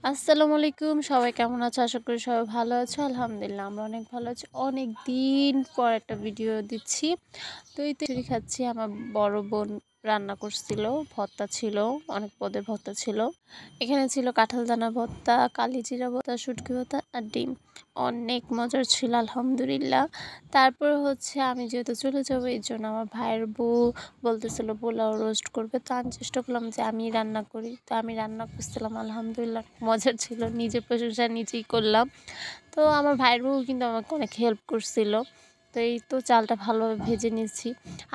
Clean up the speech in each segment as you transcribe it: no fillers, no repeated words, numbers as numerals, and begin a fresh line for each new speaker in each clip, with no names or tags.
আসসালামু আলাইকুম। সবাই কেমন আছো? আশা করি সবাই ভালো আছো। আলহামদুলিল্লাহ আমরা অনেক ভালো আছি। অনেক দিন পর একটা ভিডিও দিচ্ছি। তো এই তো খিচুড়ি খাচ্ছি। আমার বড় বোন রান্না করছিল। ভর্তা ছিল, অনেক পদের ভর্তা ছিল। এখানে ছিল কাঁঠাল দানা ভর্তা, কালিজিরা ভর্তা, শুটকি ভর্তা আর ডিম। অনেক মজার ছিল আলহামদুলিল্লাহ। তারপর হচ্ছে আমি যেহেতু চলে যাবো এই জন্য আমার ভাইয়ের বউ বলতেছিল পোলাও রোস্ট করবে। তো আমি চেষ্টা করলাম যে আমি রান্না করি। তো আমি রান্না করছিলাম আলহামদুলিল্লাহ মজার ছিল। নিজের প্রশংসা নিজেই করলাম। তো আমার ভাইয়ের বউ কিন্তু আমাকে অনেক হেল্প করছিল। তো এই তো চালটা ভালোভাবে ভেজে নিয়েছি।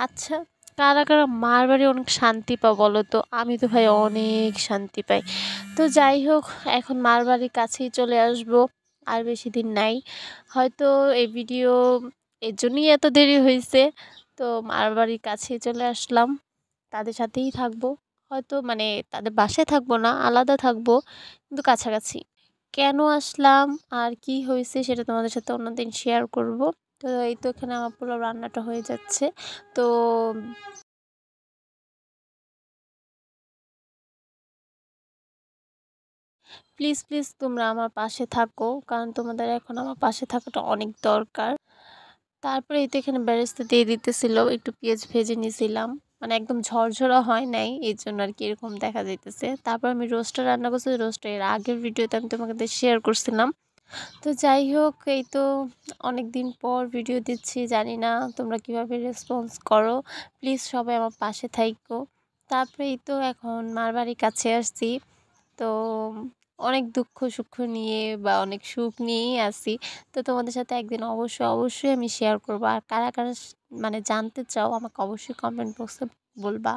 আচ্ছা, কারা কারা মার বাড়ি অনেক শান্তি পাও বলো তো? আমি তো ভাই অনেক শান্তি পাই। তো যাই হোক, এখন মার বাড়ির কাছেই চলে আসবো। আর বেশি দিন নাই। হয়তো এই ভিডিও এর জন্যই এত দেরি হয়েছে। তো মার বাড়ির কাছেই চলে আসলাম। তাদের সাথেই থাকবো। হয়তো মানে তাদের বাসায় থাকবো না, আলাদা থাকবো, কিন্তু কাছাকাছি। কেন আসলাম আর কি হয়েছে সেটা তোমাদের সাথে অন্যদিন শেয়ার করব। তো এই তো এখানে আমার পোলাও রান্নাটা হয়ে যাচ্ছে। তো প্লিজ প্লিজ তোমরা আমার পাশে থাকো, কারণ তোমাদের এখন আমার পাশে থাকাটা অনেক দরকার। তারপরে এই তো এখানে বেরেস্তা দিয়ে দিতেছিল, একটু পেঁয়াজ ভেজে নিয়েছিলাম। মানে একদম ঝরঝরা হয় নাই, এই জন্য আর কি এরকম দেখা যাইতেছে। তারপর আমি রোস্টটা রান্না করছি। রোস্টটা এর আগের ভিডিওতে আমি তোমাকে শেয়ার করছিলাম। তো যাই হোক, এই তো অনেক দিন পর ভিডিও দিচ্ছি। জানি না তোমরা কিভাবে রেসপন্স করো। প্লিজ সবাই আমার পাশে থাইকো। তারপরে এই তো এখন মার বাড়ির কাছে আসছি। তো অনেক দুঃখ সুখ নিয়ে বা অনেক সুখ নিয়েই আছি। তো তোমাদের সাথে একদিন অবশ্যই আমি শেয়ার করবো। আর কারা কারা মানে জানতে চাও আমাকে অবশ্যই কমেন্ট বক্সে বলবা।